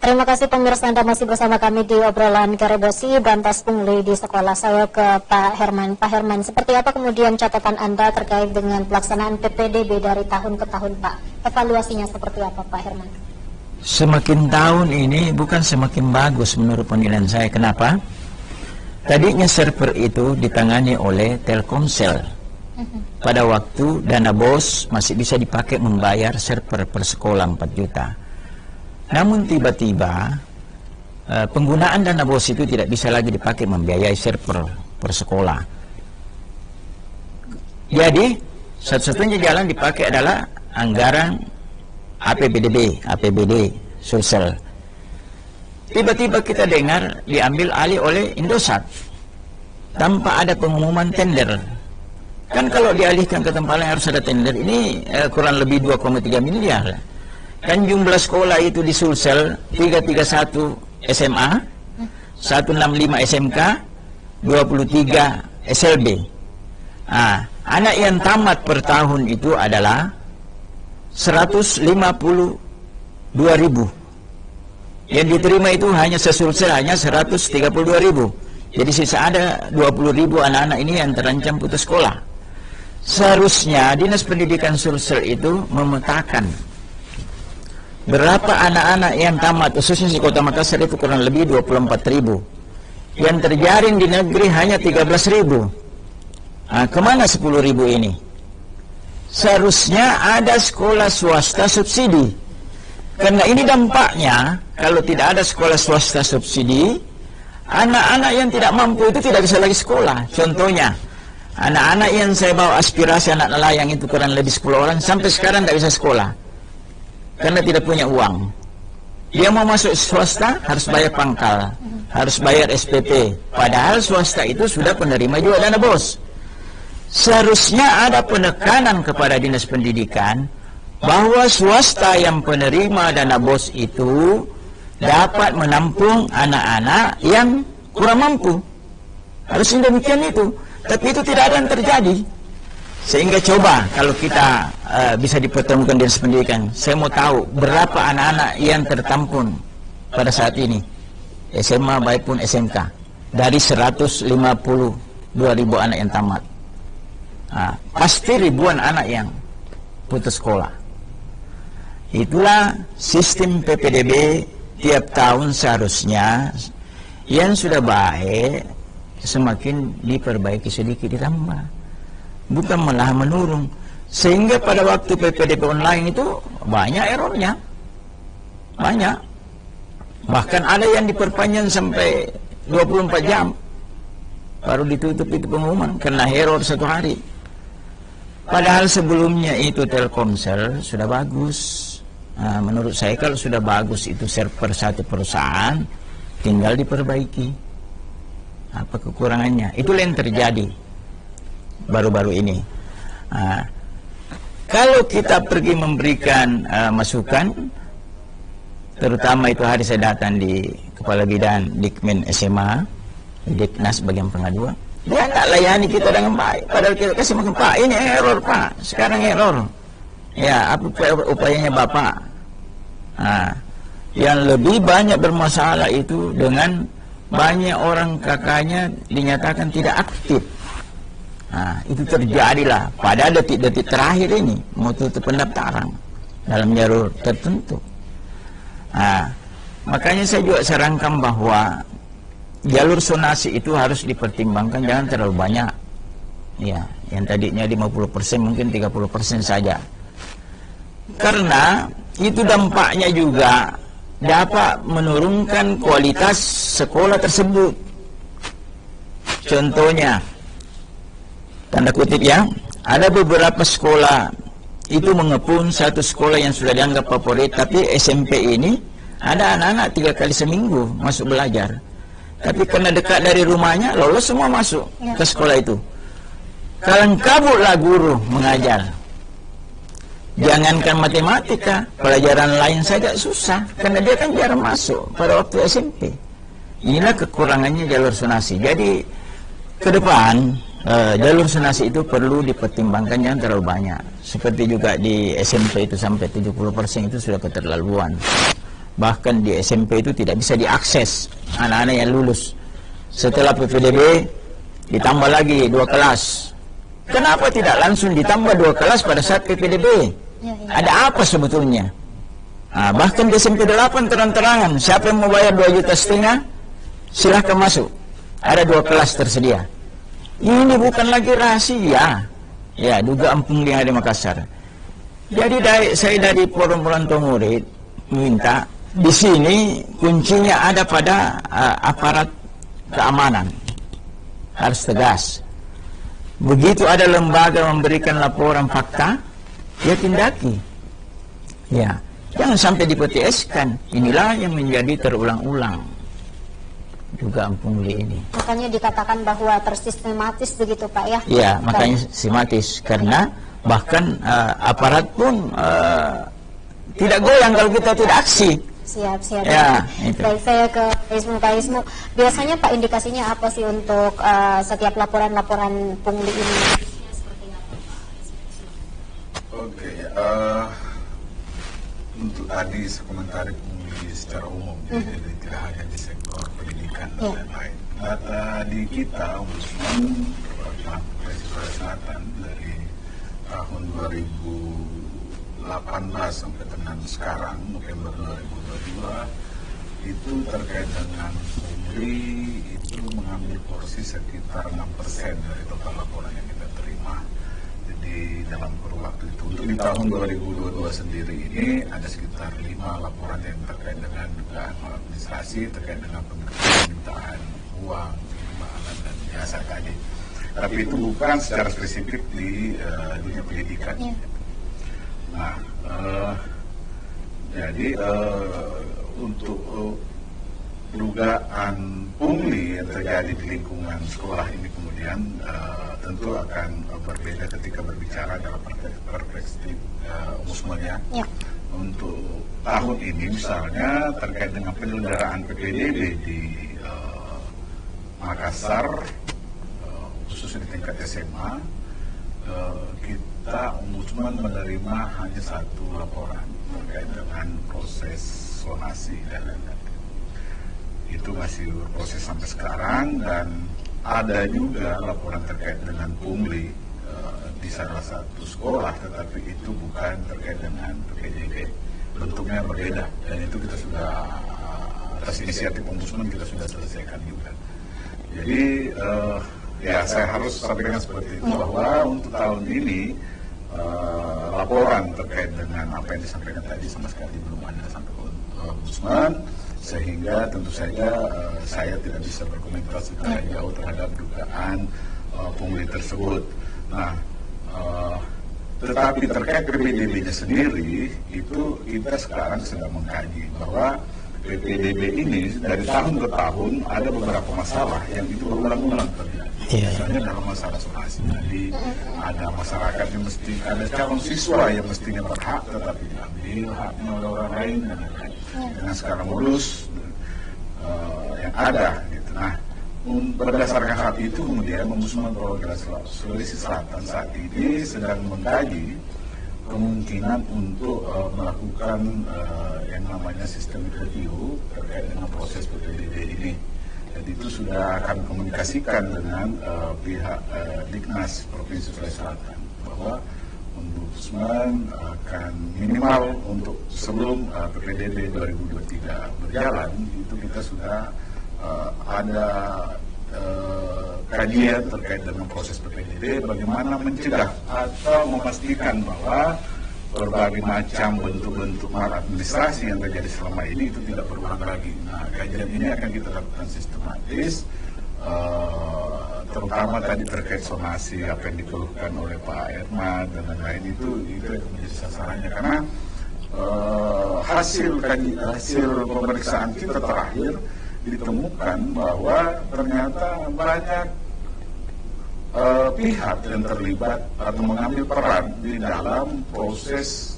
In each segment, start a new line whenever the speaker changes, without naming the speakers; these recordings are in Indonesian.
Terima kasih pemirsa, Anda masih bersama kami di obrolan Karebosi Berantas Pungli di sekolah. Saya ke Pak Herman. Pak Herman, seperti apa kemudian catatan Anda terkait dengan pelaksanaan PPDB dari tahun ke tahun, Pak? Evaluasinya seperti apa, Pak Herman?
Semakin tahun ini bukan semakin bagus menurut penilaian saya. Kenapa? Tadinya server itu ditangani oleh Telkomsel. Pada waktu dana BOS masih bisa dipakai membayar server per sekolah 4 juta. Namun tiba-tiba penggunaan dana BOS itu tidak bisa lagi dipakai membiayai server per sekolah. Jadi satu-satunya jalan dipakai adalah anggaran APBD Sulsel. Tiba-tiba kita dengar diambil alih oleh Indosat tanpa ada pengumuman tender. Kan kalau dialihkan ke tempat lain harus ada tender. Ini kurang lebih 2,3 miliar. Kan jumlah sekolah itu di Sulsel 331 SMA, 165 SMK, 23 SLB. Anak yang tamat per tahun itu adalah 152.000. Yang diterima itu hanya se-Sulsel hanya 132.000. Jadi sisa ada 20.000 anak-anak ini yang terancam putus sekolah. Seharusnya Dinas Pendidikan Sulsel itu memetakan berapa anak-anak yang tamat, khususnya di Kota Makassar itu kurang lebih 24.000. Yang terjaring di negeri hanya 13.000. Kemana 10.000 ini? Seharusnya ada sekolah swasta subsidi. Karena ini dampaknya, kalau tidak ada sekolah swasta subsidi, anak-anak yang tidak mampu itu tidak bisa lagi sekolah. Contohnya, anak-anak yang saya bawa aspirasi anak nelayan itu kurang lebih 10 orang, sampai sekarang tidak bisa sekolah. Karena tidak punya uang. Dia mau masuk swasta harus bayar pangkal, harus bayar SPP. Padahal swasta itu sudah penerima juga dana BOS. Seharusnya ada penekanan kepada Dinas Pendidikan bahwa swasta yang penerima dana BOS itu dapat menampung anak-anak yang kurang mampu. Harus demikian itu. Tapi itu tidak ada yang terjadi. Sehingga coba kalau kita bisa dipertemukan Dinas Pendidikan, saya mau tahu berapa anak-anak yang tertampung pada saat ini, SMA maupun SMK, dari 152.000 anak yang tamat. Pasti ribuan anak yang putus sekolah. Itulah sistem PPDB tiap tahun seharusnya yang sudah baik semakin diperbaiki sedikit ditambah. Bukan malah menurun. Sehingga pada waktu PPDB online itu banyak errornya. Banyak. Bahkan ada yang diperpanjang sampai 24 jam baru ditutup itu pengumuman karena error 1 hari. Padahal sebelumnya itu Telkomsel sudah bagus. Menurut saya kalau sudah bagus itu server satu perusahaan, tinggal diperbaiki. Apa kekurangannya? Itulah yang terjadi baru-baru ini. Kalau kita pergi memberikan masukan, terutama itu hari saya datang di Kepala Bidang Dikmin SMA, Diknas bagian pengaduan, dia tidak layani kita dengan baik. Padahal kita kasih makan, Pak ini error Pak, sekarang error. Ya, apa upayanya Bapak? Yang lebih banyak bermasalah itu dengan banyak orang kakaknya dinyatakan tidak aktif. Itu terjadilah pada detik-detik terakhir ini mau tutup pendaftaran dalam jalur tertentu. Makanya saya juga sarankan bahwa jalur zonasi itu harus dipertimbangkan, jangan terlalu banyak. Ya, yang tadinya 50% mungkin 30% saja. Karena itu dampaknya juga dapat menurunkan kualitas sekolah tersebut. Contohnya, tanda kutip ya, ada beberapa sekolah itu mengepung satu sekolah yang sudah dianggap favorit, tapi SMP ini ada anak-anak 3 kali seminggu masuk belajar. Tapi karena dekat dari rumahnya, lolos semua masuk ke sekolah itu. Kalang kabutlah guru mengajar. Jangankan matematika, pelajaran lain saja susah, karena dia kan jarang masuk pada waktu SMP. Inilah kekurangannya jalur zonasi. Jadi ke depan jalur zonasi itu perlu dipertimbangkan, jangan terlalu banyak. Seperti juga di SMP itu sampai 70% itu sudah keterlaluan. Bahkan di SMP itu tidak bisa diakses anak-anak yang lulus. Setelah PPDB ditambah lagi 2 kelas. Kenapa tidak langsung ditambah 2 kelas pada saat PPDB? Ada apa sebetulnya? Bahkan di SMP 8 terang-terangan, siapa yang mau bayar 2,5 juta, silahkan masuk. Ada 2 kelas tersedia. Ini bukan lagi rahasia. Ya, dugaan pungli yang ada di Makassar. Jadi saya dari Forum Orang Tua Murid minta di sini kuncinya ada pada aparat keamanan, harus tegas. Begitu ada lembaga memberikan laporan fakta, ya tindaki. Ya, jangan sampai diPTS-kan. Inilah yang menjadi terulang-ulang dugaan pungli ini.
Makanya dikatakan bahwa tersistematis begitu Pak ya?
Ya, makanya sistematis karena bahkan aparat pun tidak goyang kalau kita tidak aksi.
Siap.
Ya, itu.
Baik, saya ke Pak Ismu. Biasanya Pak indikasinya apa sih untuk setiap laporan-laporan pungli ini?
Oke, untuk tadi sekomentari pungli secara umum, jadi tidak hanya di sektor pendidikan dan lain-lain. Data di kita, Ombudsman Sulawesi Selatan dari tahun 2018 sampai dengan sekarang, November 2022, itu terkait dengan pungli itu mengambil porsi sekitar 6% dari total laporan yang kita terima. Jadi dalam kurun waktu itu, untuk di tahun 2022 sendiri ini ada sekitar 5 laporan yang terkait dengan dugaan administrasi, terkait dengan permintaan uang, imbalan dan jasa tadi. Tapi itu bukan secara spesifik di dunia pendidikan. Nah, jadi untuk dugaan pungli yang terjadi di lingkungan sekolah ini kemudian tentu akan berbeda ketika berbicara dalam perspektif Ombudsman ya. Untuk tahun ini misalnya terkait dengan penyelenggaraan PPDB di Makassar, khususnya di tingkat SMA, kita Ombudsman menerima hanya 1 laporan terkait dengan proses zonasi dan lain-lain. Itu masih berproses sampai sekarang, dan ada juga laporan terkait dengan pungli di salah satu sekolah, tetapi itu bukan terkait dengan PPDB, bentuknya berbeda, dan itu kita sudah atas inisiatif Ombudsman kita sudah selesaikan juga. Jadi ya saya harus sampaikan seperti itu, bahwa untuk tahun ini laporan terkait dengan apa yang disampaikan tadi sama sekali belum ada sampai Ombudsman, sehingga tentu saja saya tidak bisa berkomentar secara jauh terhadap dugaan pungli tersebut. Nah, tetapi terkait PPDB-nya sendiri, itu kita sekarang sedang mengkaji bahwa PPDB ini dari tahun ke tahun ada beberapa masalah yang itu berulang-ulang terjadi. Misalnya dalam masalah zonasi tadi, ada masyarakat yang mesti, ada calon siswa yang mestinya berhak tetapi diambil haknya oleh orang lain dan lain-lain. Dengan skala modus yang ada gitu. Nah, berdasarkan hal itu kemudian Ombudsman Provinsi Sulawesi Selatan saat ini sedang mengkaji kemungkinan untuk melakukan yang namanya sistem review terkait dengan proses PPDB ini. Jadi itu sudah akan komunikasikan dengan pihak Diknas Provinsi Sulawesi Selatan bahwa Ombudsman akan minimal untuk sebelum PPDB 2023 berjalan itu kita sudah ada kajian terkait dengan proses PPDB, bagaimana mencegah atau memastikan bahwa berbagai macam bentuk-bentuk maladministrasi yang terjadi selama ini itu tidak berulang lagi. Nah, kajian ini akan kita lakukan sistematis, terutama tadi terkait zonasi apa yang dikeluhkan oleh Pak Herman dan lain-lain, itu yang menjadi sasarannya, karena hasil pemeriksaan kita terakhir ditemukan bahwa ternyata banyak pihak yang terlibat atau mengambil peran di dalam proses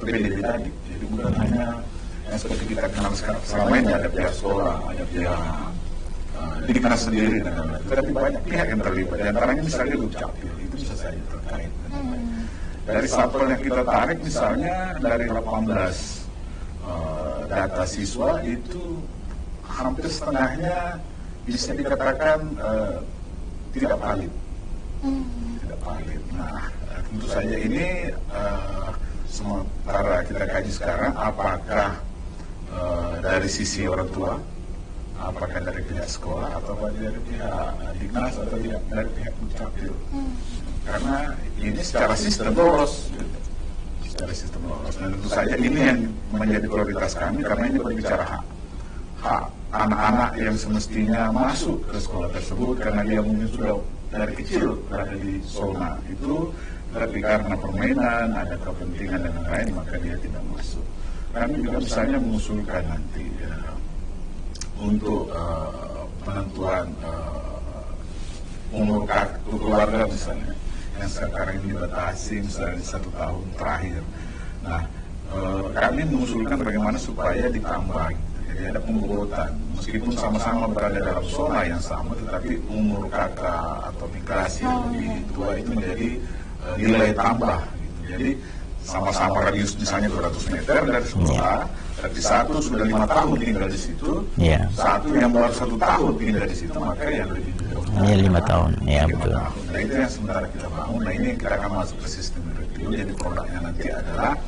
PPDB tadi. Jadi bukan hanya yang seperti kita kenal sekarang, selama ini ada pihak sekolah, ada pihak Diknas sendiri dan lain-lain. Tapi banyak pihak yang terlibat. Di antaranya misalnya Dukcapil, itu bisa saja terkait. Dari sampel yang kita tarik misalnya dari 18 data siswa itu hampir setengahnya bisa dikatakan tidak valid. Tidak valid. Nah, tentu saja ini sementara kita kaji sekarang apakah dari sisi orang tua, apakah dari pihak sekolah atau dari pihak Dignas atau dari pihak Dukcapil. Karena ini secara sistem lolos. Secara sistem lolos. Dan tentu saja ini yang menjadi prioritas kami karena ini berbicara hak anak-anak yang semestinya masuk ke sekolah tersebut karena dia mungkin sudah dari kecil berada di zona itu, tapi karena permainan, ada kepentingan dan lain-lain, maka dia tidak masuk. Kami juga misalnya mengusulkan nanti untuk penentuan umur kartu keluarga misalnya, yang sekarang ini dibatasi misalnya 1 tahun terakhir. Nah, kami mengusulkan bagaimana supaya ditambah, jadi ada pembobotan, meskipun sama-sama berada dalam zona yang sama, tetapi umur kakak atau migrasi yang lebih tua itu menjadi nilai tambah. Gitu. Jadi sama-sama radius misalnya 200 meter dari sekolah, tapi satu sudah 5 tahun tinggal di situ, satu yang baru 1 tahun tinggal di situ, maka yang lebih jauh.
5 tahun, ya betul.
Nah itu yang sementara kita bangun. Nah ini kita akan masuk ke sistem review. Jadi produknya nanti adalah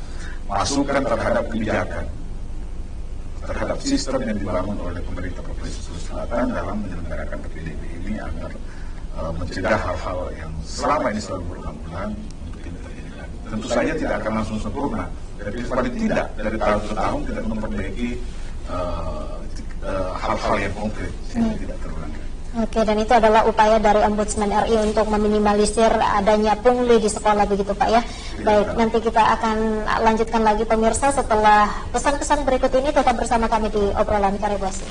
masukan terhadap kebijakan, terhadap sistem yang dibangun oleh pemerintah Provinsi Sulawesi Selatan dalam menyelenggarakan PPDB ini agar mencegah hal-hal yang selama ini selalu berulang-ulang untuk tidak terjadi lagi. Tentu saja tidak akan langsung sempurna, tapi paling tidak dari tahun ke tahun kita memperbaiki hal-hal yang konkret sehingga tidak terulang.
Oke, dan itu adalah upaya dari Ombudsman RI untuk meminimalisir adanya pungli di sekolah begitu Pak ya. Baik, nanti kita akan lanjutkan lagi pemirsa setelah pesan-pesan berikut ini. Tetap bersama kami di obrolan Karebosi.